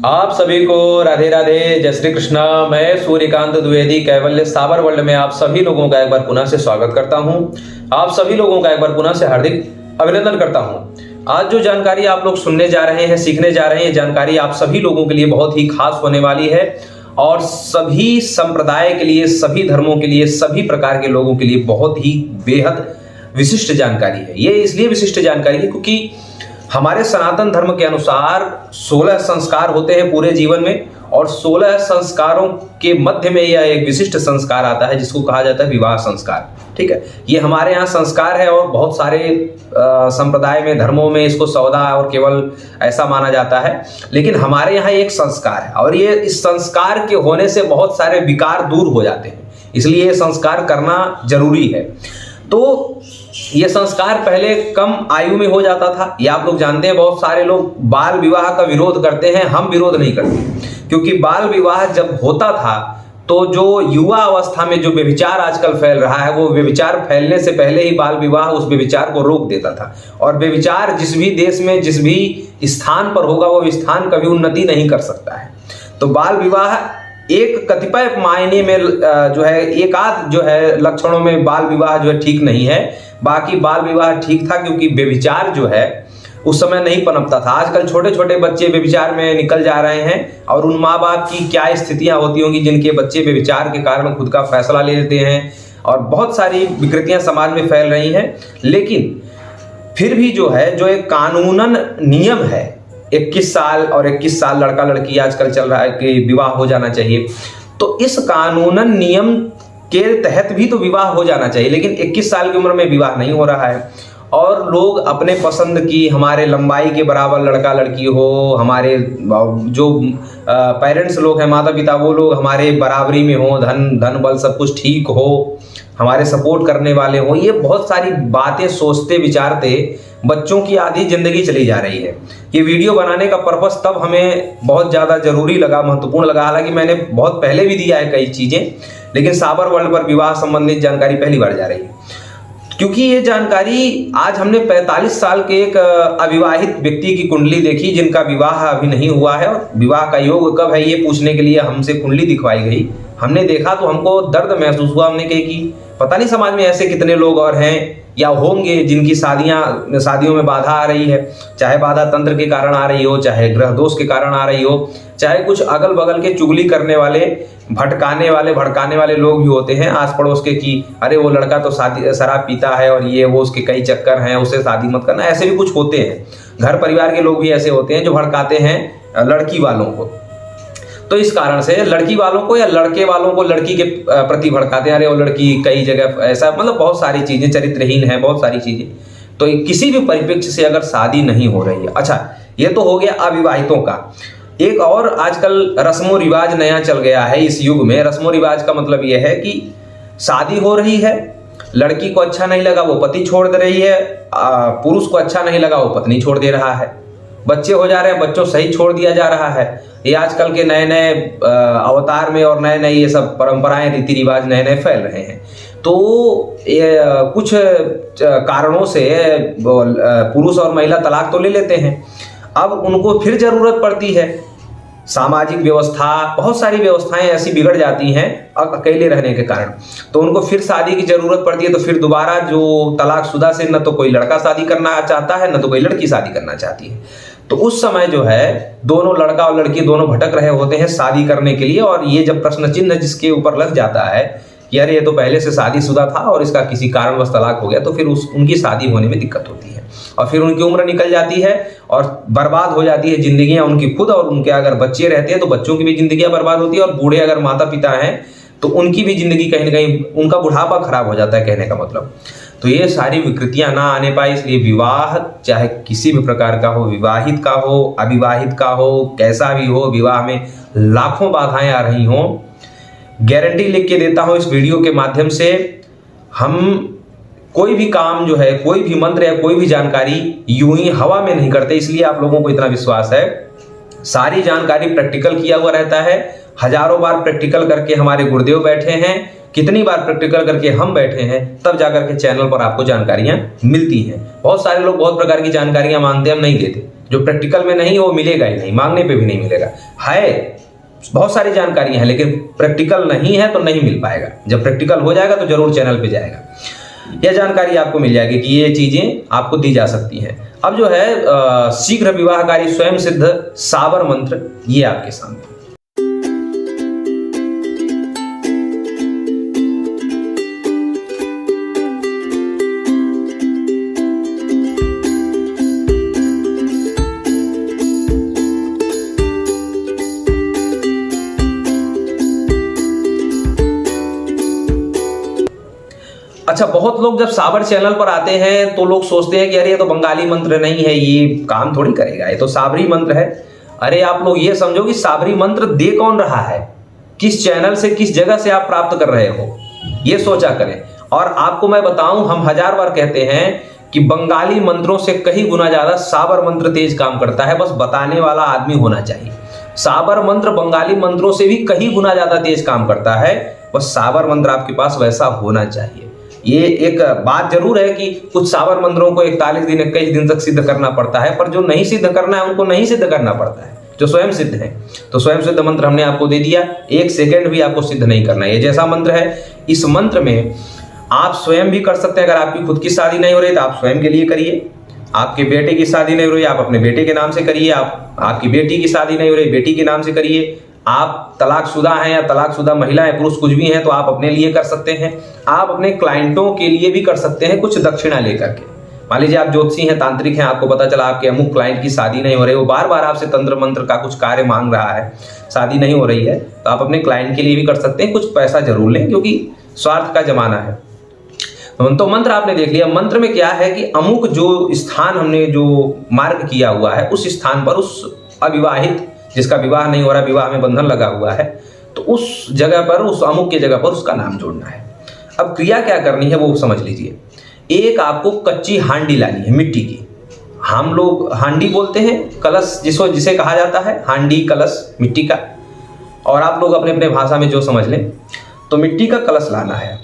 आप सभी को राधे राधे, जय श्री कृष्णा। मैं सूर्यकांत द्विवेदी कैवल्य साबर वर्ल्ड में आप सभी लोगों का एक बार पुनः से स्वागत करता हूं। आप सभी लोगों का एक बार पुनः से हार्दिक अभिनंदन करता हूं। आज जो जानकारी आप लोग सुनने जा रहे हैं, सीखने जा रहे हैं, ये जानकारी आप सभी लोगों के लिए बहुत ही खास होने वाली है और सभी संप्रदाय के लिए, सभी धर्मों के लिए, सभी प्रकार के लोगों के लिए बहुत ही बेहद विशिष्ट जानकारी है। ये इसलिए विशिष्ट जानकारी है क्योंकि हमारे सनातन धर्म के अनुसार 16 संस्कार होते हैं पूरे जीवन में और 16 संस्कारों के मध्य में यह एक विशिष्ट संस्कार आता है जिसको कहा जाता है विवाह संस्कार। ठीक है, ये हमारे यहाँ संस्कार है और बहुत सारे संप्रदाय में, धर्मों में इसको सौदा और केवल ऐसा माना जाता है, लेकिन हमारे यहाँ एक संस्कार है और ये इस संस्कार के होने से बहुत सारे विकार दूर हो जाते हैं, इसलिए ये संस्कार करना जरूरी है। तो ये संस्कार पहले कम आयु में हो जाता था, ये आप लोग जानते हैं। बहुत सारे लोग बाल विवाह का विरोध करते हैं, हम विरोध नहीं करते, क्योंकि बाल विवाह जब होता था तो जो युवा अवस्था में जो व्यभिचार आजकल फैल रहा है, वो व्यभिचार फैलने से पहले ही बाल विवाह उस व्यभिचार को रोक देता था। और व्यभिचार जिस भी देश में, जिस भी स्थान पर होगा, वो स्थान कभी उन्नति नहीं कर सकता है। तो बाल विवाह एक कतिपय मायने में जो है, एक आध जो है लक्षणों में बाल विवाह जो है ठीक नहीं है, बाकी बाल विवाह ठीक था, क्योंकि व्यभिचार जो है उस समय नहीं पनपता था। आजकल छोटे छोटे बच्चे व्यभिचार में निकल जा रहे हैं और उन माँ बाप की क्या स्थितियां होती होंगी जिनके बच्चे व्यभिचार के कारण खुद का फैसला ले लेते हैं और बहुत सारी विकृतियां समाज में फैल रही हैं। लेकिन फिर भी जो है, जो एक कानूनन नियम है, 21 साल और 21 साल लड़का लड़की आजकल चल रहा है कि विवाह हो जाना चाहिए, तो इस कानूनन नियम के तहत भी तो विवाह हो जाना चाहिए। लेकिन 21 साल की उम्र में विवाह नहीं हो रहा है और लोग अपने पसंद की, हमारे लंबाई के बराबर लड़का लड़की हो, हमारे जो पेरेंट्स लोग हैं, माता पिता, वो लोग हमारे बराबरी में हो, धन बल सब कुछ ठीक हो, हमारे सपोर्ट करने वाले हो, ये बहुत सारी बातें सोचते विचारते बच्चों की आधी जिंदगी चली जा रही है। ये वीडियो बनाने का पर्पस तब हमें बहुत ज़्यादा जरूरी लगा, महत्वपूर्ण लगा। हालांकि मैंने बहुत पहले भी दिया है कई चीज़ें, लेकिन साबर वर्ल्ड पर विवाह संबंधित जानकारी पहली बार जा रही है, क्योंकि ये जानकारी आज हमने 45 साल के एक अविवाहित व्यक्ति की कुंडली देखी जिनका विवाह अभी नहीं हुआ है और विवाह का योग कब है ये पूछने के लिए हमसे कुंडली दिखवाई गई। हमने देखा तो हमको दर्द महसूस हुआ। हमने कहा कि पता नहीं समाज में ऐसे कितने लोग और हैं या होंगे जिनकी शादियों में बाधा आ रही है, चाहे बाधा तंत्र के कारण आ रही हो, चाहे ग्रह दोष के कारण आ रही हो, चाहे कुछ अगल बगल के चुगली करने वाले, भड़काने वाले लोग भी होते हैं आस पड़ोस के कि अरे वो लड़का तो शराब पीता है और ये वो, उसके कई चक्कर हैं, उससे शादी मत करना। ऐसे भी कुछ होते हैं, घर परिवार के लोग भी ऐसे होते हैं जो भड़काते हैं लड़की वालों को। तो इस कारण से लड़की वालों को या लड़के वालों को लड़की के प्रति भड़काते हैं, अरे वो लड़की कई जगह ऐसा, मतलब बहुत सारी चीजें, चरित्रहीन है, बहुत सारी चीजें। तो किसी भी परिप्रेक्ष्य से अगर शादी नहीं हो रही है, अच्छा ये तो हो गया अविवाहितों का। एक और आजकल रस्मों रिवाज नया चल गया है इस युग में। रस्मों रिवाज का मतलब यह है कि शादी हो रही है, लड़की को अच्छा नहीं लगा वो पति छोड़ दे रही है, पुरुष को अच्छा नहीं लगा वो पत्नी छोड़ दे रहा है, बच्चे हो जा रहे हैं, बच्चों सही छोड़ दिया जा रहा है। ये आजकल के नए नए अवतार में और नए नए ये सब परंपराएं, रीति रिवाज नए नए फैल रहे हैं। तो ये कुछ कारणों से पुरुष और महिला तलाक तो ले लेते हैं, अब उनको फिर जरूरत पड़ती है। सामाजिक व्यवस्था, बहुत सारी व्यवस्थाएं ऐसी बिगड़ जाती हैं अकेले रहने के कारण, तो उनको फिर शादी की जरूरत पड़ती है। तो फिर दोबारा जो तलाकशुदा से न तो कोई लड़का शादी करना चाहता है, न तो कोई लड़की शादी करना चाहती है। तो उस समय जो है दोनों, लड़का और लड़की दोनों भटक रहे होते हैं शादी करने के लिए। और ये जब प्रश्न चिन्ह जिसके ऊपर लग जाता है कि अरे ये तो पहले से शादीशुदा था और इसका किसी कारणवश तलाक हो गया, तो फिर उनकी शादी होने में दिक्कत होती है और फिर उनकी उम्र निकल जाती है और बर्बाद हो जाती है जिंदगियां उनकी खुद, और उनके अगर बच्चे रहते हैं तो बच्चों की भी जिंदगियां बर्बाद होती है, और बूढ़े अगर माता पिता हैं तो उनकी भी जिंदगी कहीं ना कहीं, उनका बुढ़ापा खराब हो जाता है, कहने का मतलब। तो ये सारी विकृतियां ना आने पाए, इसलिए विवाह चाहे किसी भी प्रकार का हो, विवाहित का हो, अविवाहित का हो, कैसा भी हो, विवाह में लाखों बाधाएं आ रही हों। गारंटी लिख के देता हूं इस वीडियो के माध्यम से, हम कोई भी काम जो है, कोई भी मंत्र या कोई भी जानकारी यूं ही हवा में नहीं करते, इसलिए आप लोगों को इतना विश्वास है। सारी जानकारी प्रैक्टिकल किया हुआ रहता है, हजारों बार प्रैक्टिकल करके हमारे गुरुदेव बैठे हैं, कितनी बार प्रैक्टिकल करके हम बैठे हैं, तब जाकर के चैनल पर आपको जानकारियां मिलती हैं। बहुत सारे लोग बहुत प्रकार की जानकारियां मांगते हैं, हम नहीं देते। जो प्रैक्टिकल में नहीं है वो मिलेगा ही नहीं, मांगने पे भी नहीं मिलेगा। है बहुत सारी जानकारियां हैं, लेकिन प्रैक्टिकल नहीं है तो नहीं मिल पाएगा। जब प्रैक्टिकल हो जाएगा तो जरूर चैनल पे जाएगा, यह जानकारी आपको मिल जाएगी कि ये चीजें आपको दी जा सकती हैं। अब जो है शीघ्र विवाहकारी स्वयं सिद्ध साबर मंत्र, ये आपके सामने। अच्छा, बहुत लोग जब साबर चैनल पर आते हैं तो लोग सोचते हैं कि अरे ये तो बंगाली मंत्र नहीं है, ये काम थोड़ी करेगा, ये तो साबरी मंत्र है। अरे आप लोग ये समझो कि साबरी मंत्र दे कौन रहा है, किस चैनल से, किस जगह से आप प्राप्त कर रहे हो, ये सोचा करें। और आपको मैं बताऊं, हम 1000 बार कहते हैं कि बंगाली मंत्रों से कहीं गुना ज्यादा साबर मंत्र तेज काम करता है, बस बताने वाला आदमी होना चाहिए। साबर मंत्र बंगाली मंत्रों से भी कहीं गुना ज्यादा तेज काम करता है, बस साबर मंत्र आपके पास वैसा होना चाहिए। ये एक बात जरूर है कि कुछ साबर मंत्रों को 41 दिन 21 दिन तक सिद्ध करना पड़ता है, पर जो नहीं सिद्ध करना है उनको नहीं सिद्ध करना पड़ता है, जो स्वयं सिद्ध है। तो स्वयं सिद्ध मंत्र हमने आपको दे दिया, 1 सेकंड भी आपको सिद्ध नहीं करना है। ये जैसा मंत्र है, इस मंत्र में आप स्वयं भी कर सकते हैं। अगर आपकी खुद की शादी नहीं हो रही तो आप स्वयं के लिए करिए। आपके बेटे की शादी नहीं हो रही, आप अपने बेटे के नाम से करिए। आपकी बेटी की शादी नहीं हो रही, बेटी के नाम से करिए। आप तलाकशुदा हैं या तलाकशुदा महिला है, पुरुष कुछ भी हैं, तो आप अपने लिए कर सकते हैं। आप अपने क्लाइंटों के लिए भी कर सकते हैं, कुछ दक्षिणा लेकर के। मान लीजिए आप ज्योतिषी हैं, तांत्रिक हैं, आपको पता चला आपके अमुक क्लाइंट की शादी नहीं हो रही, वो बार बार आपसे तंत्र मंत्र का कुछ कार्य मांग रहा है, शादी नहीं हो रही है, तो आप अपने क्लाइंट के लिए भी कर सकते हैं। कुछ पैसा जरूर लें, क्योंकि स्वार्थ का जमाना है। तो मंत्र आपने देख लिया। मंत्र में क्या है कि अमुक जो स्थान हमने जो मार्क किया हुआ है, उस स्थान पर उस अविवाहित जिसका विवाह नहीं हो रहा, विवाह में बंधन लगा हुआ है, तो उस जगह पर, उस अमुक की जगह पर उसका नाम जोड़ना है। अब क्रिया क्या करनी है वो समझ लीजिए। एक आपको कच्ची हांडी लानी है, मिट्टी की। हम लोग हांडी बोलते हैं, कलश जिसे कहा जाता है, हांडी कलश मिट्टी का, और आप लोग अपने अपने भाषा में जो समझ लें। तो मिट्टी का कलश लाना है।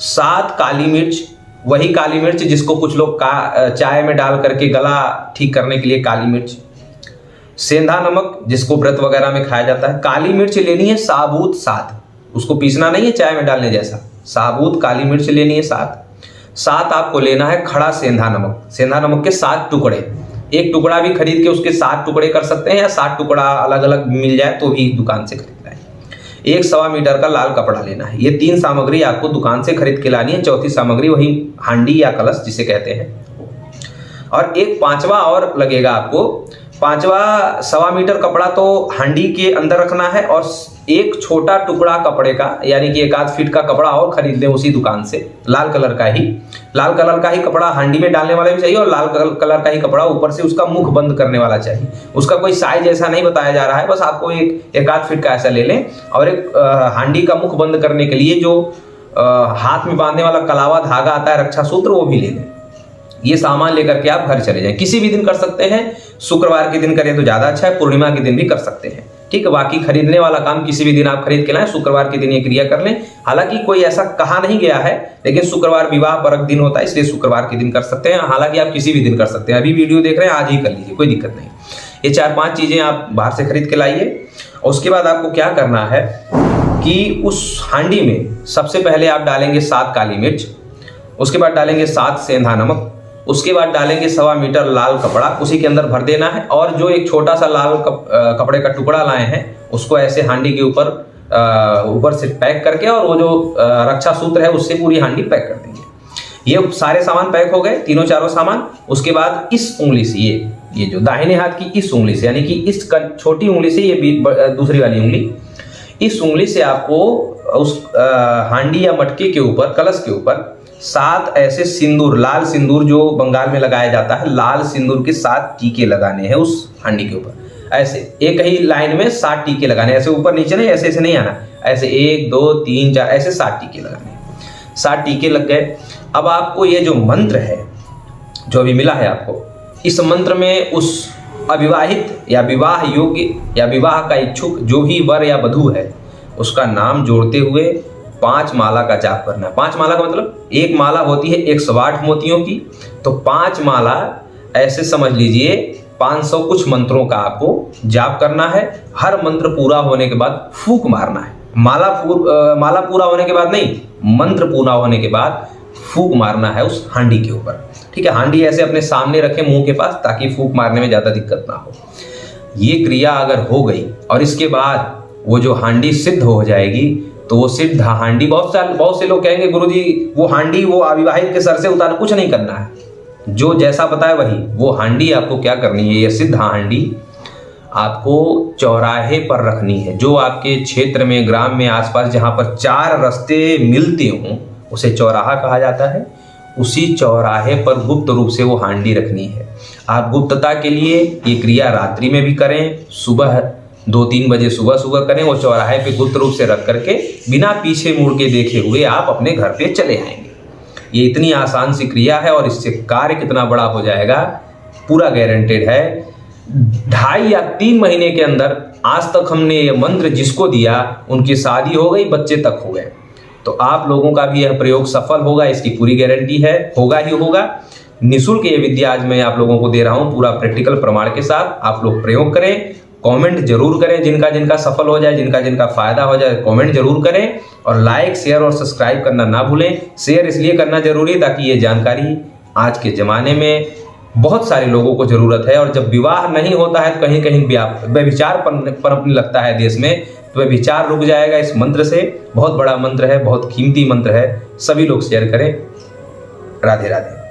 7 काली मिर्च, वही काली मिर्च जिसको कुछ लोग चाय में डाल करके गला ठीक करने के लिए काली मिर्च। सेंधा नमक जिसको व्रत वगैरह में खाया जाता है। काली मिर्च लेनी है साबुत 7, उसको पीसना नहीं है चाय में डालने जैसा, साबुत काली मिर्च लेनी है 7 आपको लेना है खड़ा सेंधा नमक। सेंधा नमक के 7 टुकड़े, एक टुकड़ा भी खरीद के उसके 7 टुकड़े कर सकते हैं, या 7 टुकड़ा अलग अलग मिल जाए तो भी दुकान से खरीदना है। 1 सवा मीटर का लाल कपड़ा लेना है। ये 3 सामग्री आपको दुकान से खरीद के लानी है। चौथी सामग्री वही हांडी या कलश जिसे कहते हैं। और एक 5वां और लगेगा आपको। 5वां सवा मीटर कपड़ा तो हांडी के अंदर रखना है, और एक छोटा टुकड़ा कपड़े का, यानी कि 1 आध फीट का कपड़ा और खरीद लें उसी दुकान से, लाल कलर का ही कपड़ा हांडी में डालने वाला भी चाहिए, और लाल कलर का ही कपड़ा ऊपर से उसका मुख बंद करने वाला चाहिए। उसका कोई साइज ऐसा नहीं बताया जा रहा है, बस आपको एक आध फीट का ऐसा ले लें। और एक हांडी का मुख बंद करने के लिए जो हाथ में बांधने वाला कलावा धागा आता है, रक्षा सूत्र, वो भी ले लें। ये सामान लेकर के आप घर चले जाएं। किसी भी दिन कर सकते हैं, शुक्रवार के दिन करें तो ज्यादा अच्छा है, पूर्णिमा के दिन भी कर सकते हैं, ठीक है। बाकी खरीदने वाला काम किसी भी दिन आप खरीद के लाएं, शुक्रवार के दिन ये क्रिया कर लें। हालांकि कोई ऐसा कहा नहीं गया है, लेकिन शुक्रवार विवाह परक दिन होता है, इसलिए शुक्रवार के दिन कर सकते हैं। हालांकि आप किसी भी दिन कर सकते हैं। अभी वीडियो देख रहे हैं, आज ही कर लीजिए, कोई दिक्कत नहीं। ये 4-5 चीजें आप बाहर से खरीद के लाइए। और उसके बाद आपको क्या करना है कि उस हांडी में सबसे पहले आप डालेंगे 7 काली मिर्च, उसके बाद डालेंगे 7 सेंधा नमक, उसके बाद डालेंगे सवा मीटर लाल कपड़ा, उसी के अंदर भर देना है। और जो एक छोटा सा लाल कपड़े का टुकड़ा लाए हैं, उसको ऐसे हांडी के ऊपर से पैक करके, और वो जो रक्षा सूत्र है उससे पूरी हांडी पैक कर देंगे। ये सारे सामान पैक हो गए, तीनों चारों सामान। उसके बाद इस उंगली से, ये जो दाहिने हाथ की इस उंगली से, यानी कि इस छोटी उंगली से, ये दूसरी वाली उंगली, इस उंगली से आपको उस हांडी या मटके के ऊपर, कलश के ऊपर 7 ऐसे सिंदूर, लाल सिंदूर जो बंगाल में लगाया जाता है, लाल सिंदूर के 7 टीके लगाने हैं उस हांडी के ऊपर। ऐसे एक ही लाइन में 7 टीके लगाने, ऐसे ऊपर नीचे नहीं, ऐसे नहीं आना, ऐसे 1 2 3 4 ऐसे 7 टीके लगाने। 7 टीके लग गए। अब आपको ये जो मंत्र है, जो अभी मिला है आपको, इस मंत्र में उस अविवाहित या विवाह योग्य या विवाह का इच्छुक जो भी वर या वधू है, उसका नाम जोड़ते हुए 5 माला का जाप करना है। 5 माला का मतलब एक माला होती है 108 मोतियों की, तो 5 माला ऐसे समझ लीजिए 500 कुछ मंत्रों का आपको जाप करना है। हर मंत्र पूरा होने के बाद फूंक मारना है। माला पूरा होने के बाद नहीं, मंत्र पूरा होने के बाद फूंक मारना है उस हांडी के ऊपर। ठीक है, हांडी ऐसे अपने सामने रखें मुंह के पास, ताकि फूंक मारने में ज़्यादा दिक्कत ना हो। ये क्रिया अगर हो गई और इसके बाद वो जो हांडी सिद्ध हो जाएगी, तो वो सिद्ध हांडी, बहुत से लोग कहेंगे गुरुजी वो हांडी वो अविवाहित के सर से उतारना, कुछ नहीं करना है। जो जैसा बताए वही, वो हांडी आपको क्या करनी है, ये सिद्ध हांडी आपको चौराहे पर रखनी है। जो आपके क्षेत्र में, ग्राम में, आसपास जहाँ पर 4 रास्ते मिलते हों, उसे चौराहा कहा जाता है। उसी चौराहे पर गुप्त रूप से वो हांडी रखनी है। आप गुप्तता के लिए ये क्रिया रात्रि में भी करें, सुबह 2-3 बजे सुबह करें। वो चौराहे पे गुप्त रूप से रख करके बिना पीछे मुड़ के देखे हुए आप अपने घर पे चले आएंगे। ये इतनी आसान सी क्रिया है और इससे कार्य कितना बड़ा हो जाएगा पूरा गारंटेड है। 2.5 या 3 महीने के अंदर आज तक हमने ये मंत्र जिसको दिया उनकी शादी हो गई, बच्चे तक हो गए। तो आप लोगों का भी यह प्रयोग सफल होगा, इसकी पूरी गारंटी है, होगा ही होगा। निःशुल्क ये विद्या आज मैं आप लोगों को दे रहा हूं, पूरा प्रैक्टिकल प्रमाण के साथ। आप लोग प्रयोग करें, कमेंट जरूर करें। जिनका जिनका सफल हो जाए, जिनका जिनका फायदा हो जाए, कमेंट जरूर करें। और लाइक, शेयर और सब्सक्राइब करना ना भूलें। शेयर इसलिए करना जरूरी है ताकि ये जानकारी आज के ज़माने में बहुत सारे लोगों को ज़रूरत है। और जब विवाह नहीं होता है, कहीं कहीं व्यभिचार पनपने लगता है देश में, तो व्यभिचार रुक जाएगा इस मंत्र से। बहुत बड़ा मंत्र है, बहुत कीमती मंत्र है। सभी लोग शेयर करें। राधे राधे।